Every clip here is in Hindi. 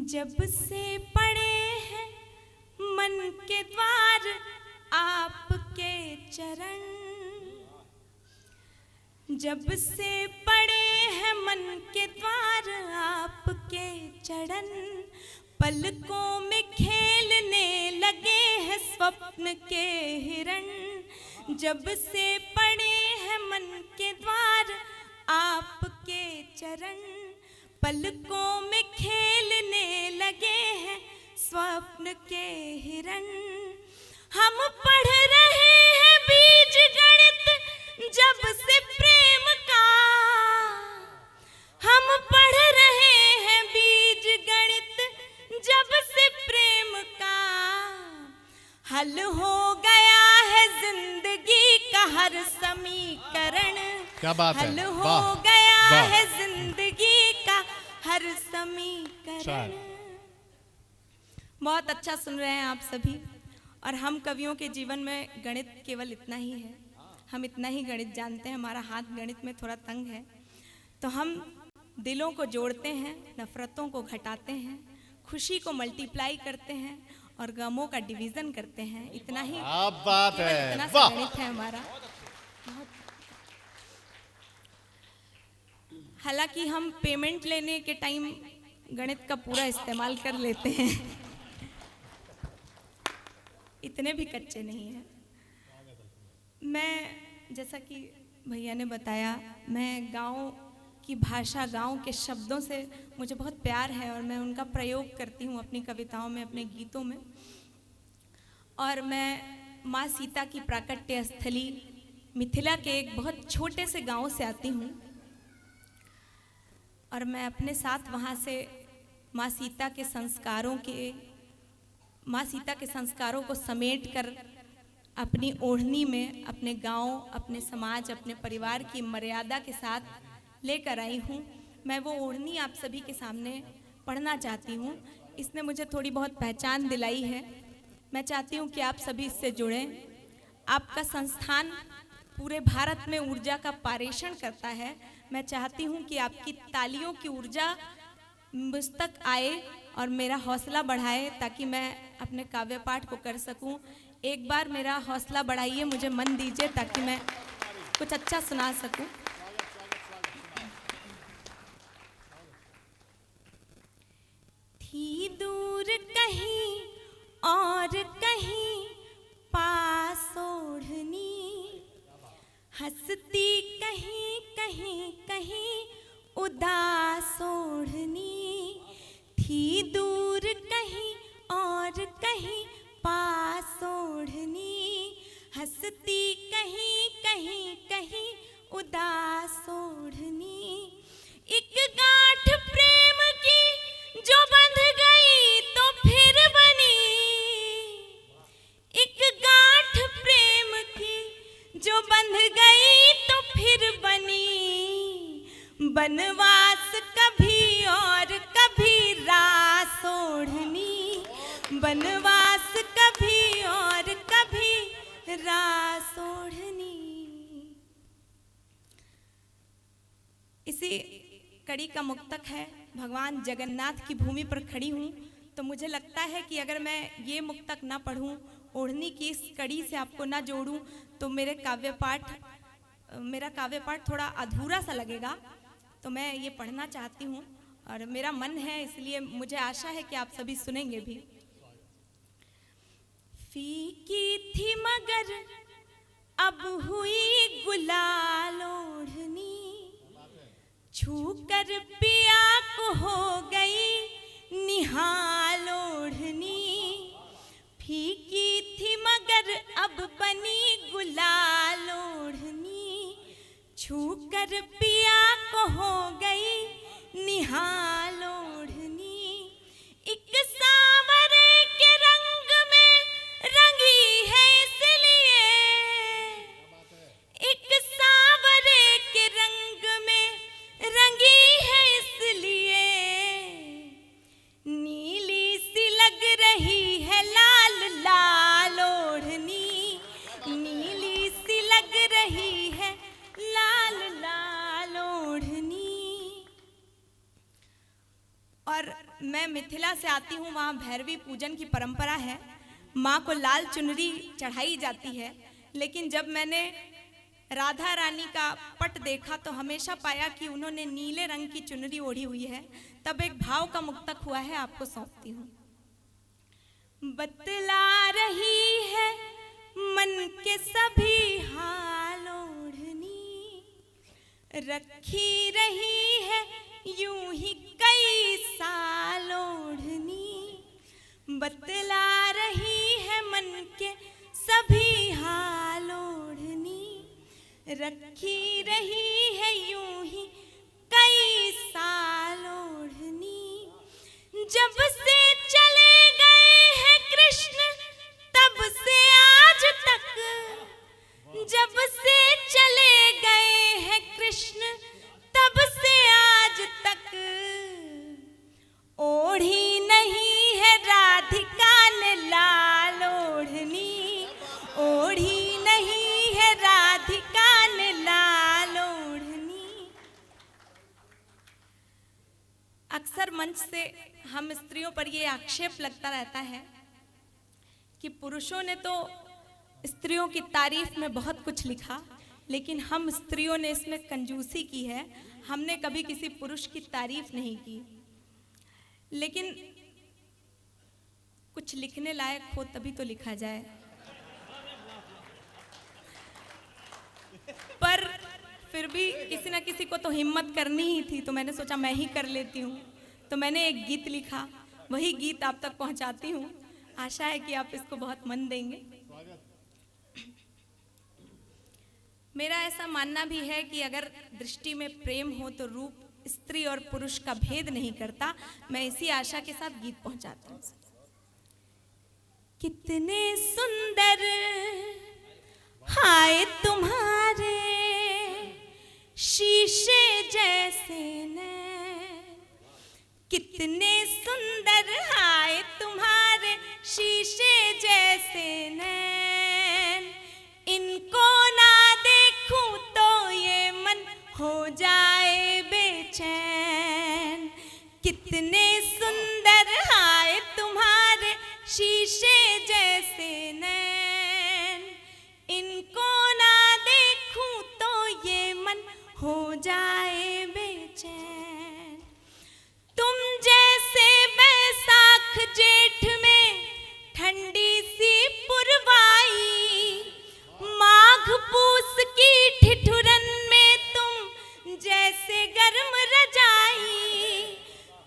जब से पड़े हैं मन के द्वार आपके चरण, जब से पड़े हैं मन के द्वार आपके चरण, पलकों में खेलने लगे हैं स्वप्न के हिरण। जब से पड़े हैं मन के द्वार आपके चरण, पलकों में खेलने लगे हैं स्वप्न के हिरण। हम पढ़ रहे हैं बीज गणित जब से प्रेम का, हम पढ़ रहे हैं बीज गणित जब से प्रेम का। हल हो गया है जिंदगी का हर समीकरण, क्या बात है, हल हो गया है जिंदगी का हर समीकरण। बहुत अच्छा सुन रहे हैं आप सभी। और हम कवियों के जीवन में गणित केवल इतना ही है, हम इतना ही गणित जानते हैं। हमारा हाथ गणित में थोड़ा तंग है, तो हम दिलों को जोड़ते हैं, नफरतों को घटाते हैं, खुशी को मल्टीप्लाई करते हैं और गमों का डिवीजन करते हैं। इतना ही बात है, इतना सा गणित है हमारा। हालांकि हम पेमेंट लेने के टाइम गणित का पूरा इस्तेमाल कर लेते हैं, इतने भी कच्चे नहीं हैं। मैं, जैसा कि भैया ने बताया, मैं गांव की भाषा, गांव के शब्दों से मुझे बहुत प्यार है और मैं उनका प्रयोग करती हूँ अपनी कविताओं में, अपने गीतों में। और मैं माँ सीता की प्राकट्य स्थली मिथिला के एक बहुत छोटे से गांव से आती हूँ और मैं अपने साथ वहाँ से माँ सीता के संस्कारों को समेट कर अपनी ओढ़नी में अपने गांव, अपने समाज, अपने परिवार की मर्यादा के साथ लेकर आई हूँ। मैं वो ओढ़नी आप सभी के सामने पढ़ना चाहती हूँ। इसने मुझे थोड़ी बहुत पहचान दिलाई है। मैं चाहती हूँ कि आप सभी इससे जुड़ें। आपका संस्थान पूरे भारत में ऊर्जा का पारेषण करता है। मैं चाहती हूँ कि आपकी तालियों की ऊर्जा मुझ तक आए और मेरा हौसला बढ़ाए, ताकि मैं अपने काव्य पाठ को कर सकूं। एक बार मेरा हौसला बढ़ाइए, मुझे मन दीजिए ताकि मैं कुछ अच्छा सुना सकूं। थी दूर कहीं और कहीं पास ओढ़नी, हंसती कहीं कहीं कहीं उदास ओढ़नी। थी दूर कहीं और कहीं पास ओढ़नी, हंसती कहीं कहीं कहीं उदास ओढ़नी। एक गांठ प्रेम की जो बंध गई तो फिर बनी, एक गांठ प्रेम की जो बंध गई तो फिर बनी। बनवास कभी और कभी रास ओढ़नी, बनवास कभी और कभी रास ओढ़नी। इसी कड़ी का मुक्तक है। भगवान जगन्नाथ की भूमि पर खड़ी हूँ, तो मुझे लगता है कि अगर मैं ये मुक्तक ना पढ़ूँ, ओढ़नी की इस कड़ी से आपको ना जोड़ूँ, तो मेरा काव्य पाठ थोड़ा अधूरा सा लगेगा। तो मैं ये पढ़ना चाहती हूँ और मेरा मन है, इसलिए मुझे आशा है कि आप सभी सुनेंगे भी। फीकी थी मगर अब हुई गुलाल ओढ़नी, छूकर पिया को हो गई निहाल ओढ़नी। फीकी थी मगर अब बनी गुलाल ओढ़नी, छूकर पिया को हो गई निहाल ओढ़नी। एक सांवरे के रंग में रंगी है इसलिए, एक सांवरे के रंग में रंगी है इसलिए, मैं मिथिला से आती हूँ, वहाँ भैरवी पूजन की परंपरा है, माँ को लाल चुनरी चढ़ाई जाती है। लेकिन जब मैंने राधा रानी का पट देखा तो हमेशा पाया कि उन्होंने नीले रंग की चुनरी ओढ़ी हुई है। तब एक भाव का मुक्तक हुआ है, आपको सौंपती हूँ। बतला रही है मन के सभी हाल ओढ़नी, रखी रही है यूं ही कई साल ओढ़नी, बतला रही है मन के सभी हाल ओढ़नी, रखी रही है यूं ही कई साल ओढ़नी। जब से चले गए हैं कृष्ण तब से आज तक, जब से चले गए हैं कृष्ण तब से आज तक, ओढ़ी नहीं है राधिका ने लाल ओढ़नी, ओढ़ी नहीं है राधिका ने लाल ओढ़नी। अक्सर मंच से हम स्त्रियों पर ये आक्षेप लगता रहता है कि पुरुषों ने तो स्त्रियों की तारीफ में बहुत कुछ लिखा, लेकिन हम स्त्रियों ने इसमें कंजूसी की है, हमने कभी किसी पुरुष की तारीफ नहीं की। लेकिन कुछ लिखने लायक हो तभी तो लिखा जाए। पर फिर भी किसी ना किसी को तो हिम्मत करनी ही थी, तो मैंने सोचा मैं ही कर लेती हूँ। तो मैंने एक गीत लिखा, वही गीत आप तक पहुँचाती हूँ। आशा है कि आप इसको बहुत मन देंगे। मेरा ऐसा मानना भी है कि अगर दृष्टि में प्रेम हो तो रूप स्त्री और पुरुष का भेद नहीं करता। मैं इसी आशा के साथ गीत पहुंचाती हूँ। कितने सुंदर हाय तुम्हारे शीशे जैसे नैन, कितने सुंदर हाय तुम्हारे शीशे जैसे नैन, इनको ना देखूं तो ये मन हो जाए बेचैन। कितने सुंदर हाय तुम्हारे शीशे जैसे नैन, इनको ना देखूं तो ये मन हो जाए बेचैन। तुम जैसे बैसाख जेठ में ठंडी सी पुरवाई, माघ पूस की ठिठुरन में तुम जैसे गर्म रजाई,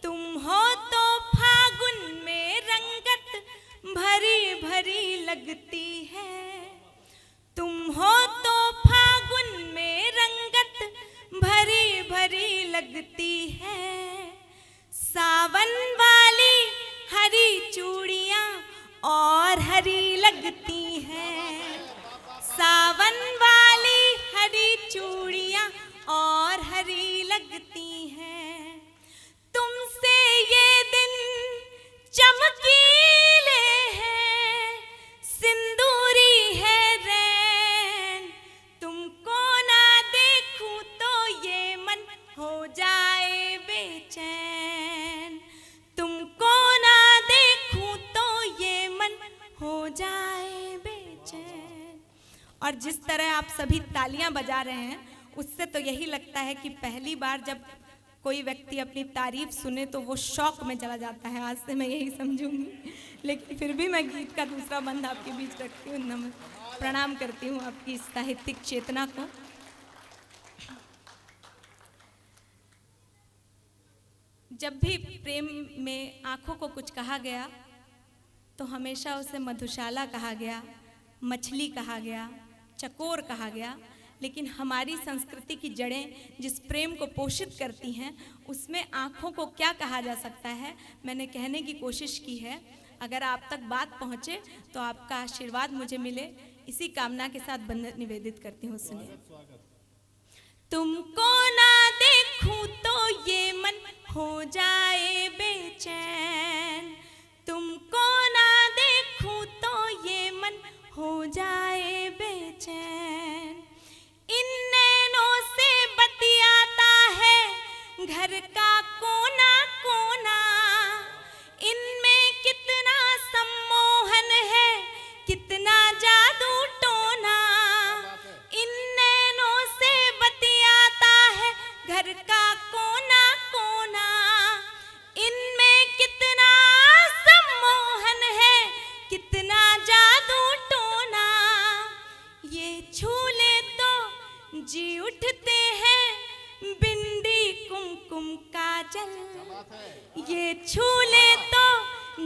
तुम हो तो फागुन में रंगत भरी भरी लगती है, तुम हो तो फागुन में रंगत भरी भरी लगती है। सावन वाली हरी चूड़ियां और हरी लगती हैं, सावन वाली हरी चूड़ियां और हरी लगती हैं। तुमसे ये दिन चमकीले हैं, सिंदूरी है रैन, तुमको ना देखूं तो ये मन हो जाए बेचैन, तुमको ना देखूं तो ये मन हो जाए बेचैन। और जिस तरह आप सभी तालियां बजा रहे हैं, उससे तो यही लगता है कि पहली बार जब कोई व्यक्ति अपनी तारीफ सुने तो वो शौक में चला जाता है। आज से मैं यही समझूंगी। लेकिन फिर भी मैं गीत का दूसरा बंद आपके बीच रखती हूँ। प्रणाम करती हूँ आपकी साहित्यिक चेतना को। जब भी प्रेम में आंखों को कुछ कहा गया तो हमेशा उसे मधुशाला कहा गया, मछली कहा गया, चकोर कहा गया। लेकिन हमारी संस्कृति की जड़ें जिस प्रेम को पोषित करती हैं, उसमें आँखों को क्या कहा जा सकता है, मैंने कहने की कोशिश की है। अगर आप तक बात पहुँचे तो आपका आशीर्वाद मुझे मिले, इसी कामना के साथ बंदन निवेदित करती हूँ। सुनिए। तुमको ना देखूं तो ये मन हो जाए बेचैन, तुमको ना देखूं तो ये मन हो जाए बेचैन। इन नैनों से बतियाता है घर का कोना कोना,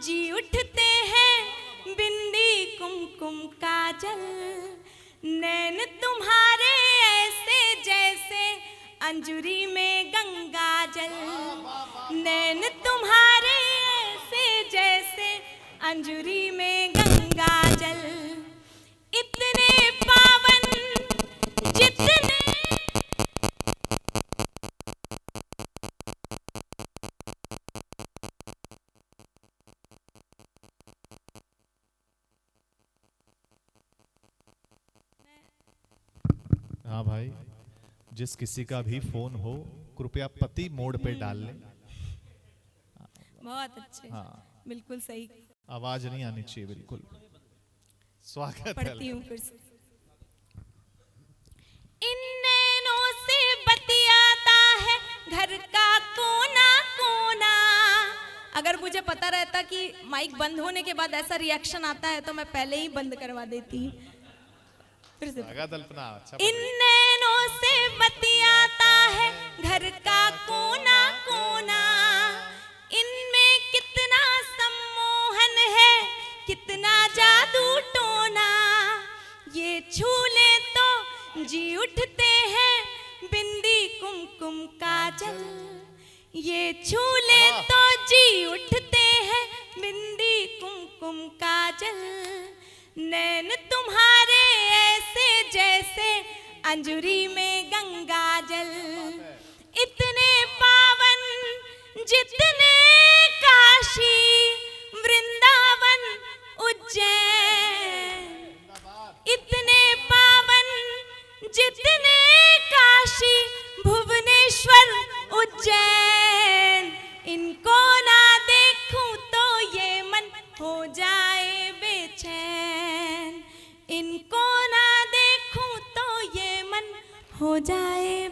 जी उठते हैं बिंदी कुमकुम काजल, नैन तुम्हारे ऐसे जैसे अंजुरी में गंगा जल, नैन तुम्हारे ऐसे जैसे अंजुरी में गंगा जल, इतने पावन जितने हाँ भाई, जिस किसी का भी फोन हो कृपया पति मोड पे डाल ले। बहुत अच्छे। हाँ, बिल्कुल सही। आवाज नहीं आनी चाहिए बिल्कुल। स्वागत पढ़ती है। हूँ फिर से। इन नैनों से बतियाता है घर का कोना कोना। अगर मुझे पता रहता कि माइक बंद होने के बाद ऐसा रिएक्शन आता है तो मैं पहले ही बंद करवा देती। फिर से। अच्छा, इन नैनों से बतियाता है घर का कोना कोना, इनमें कितना सम्मोहन है, कितना जादू टोना, ये छूले तो जी उठते हैं बिंदी कुमकुम काजल, ये छूले तो जी उठते हैं बिंदी कुमकुम काजल, नैन तुम्हारे ऐसे जैसे अंजुरी में गंगा जल, इतने पावन जितने काशी वृंदावन उज्जैन, इतने पावन जितने काशी भुवनेश्वर उज्जैन, इनको ना देखूं तो ये मन हो जाए बेचैन, इनको ना देखूं तो ये मन हो जाए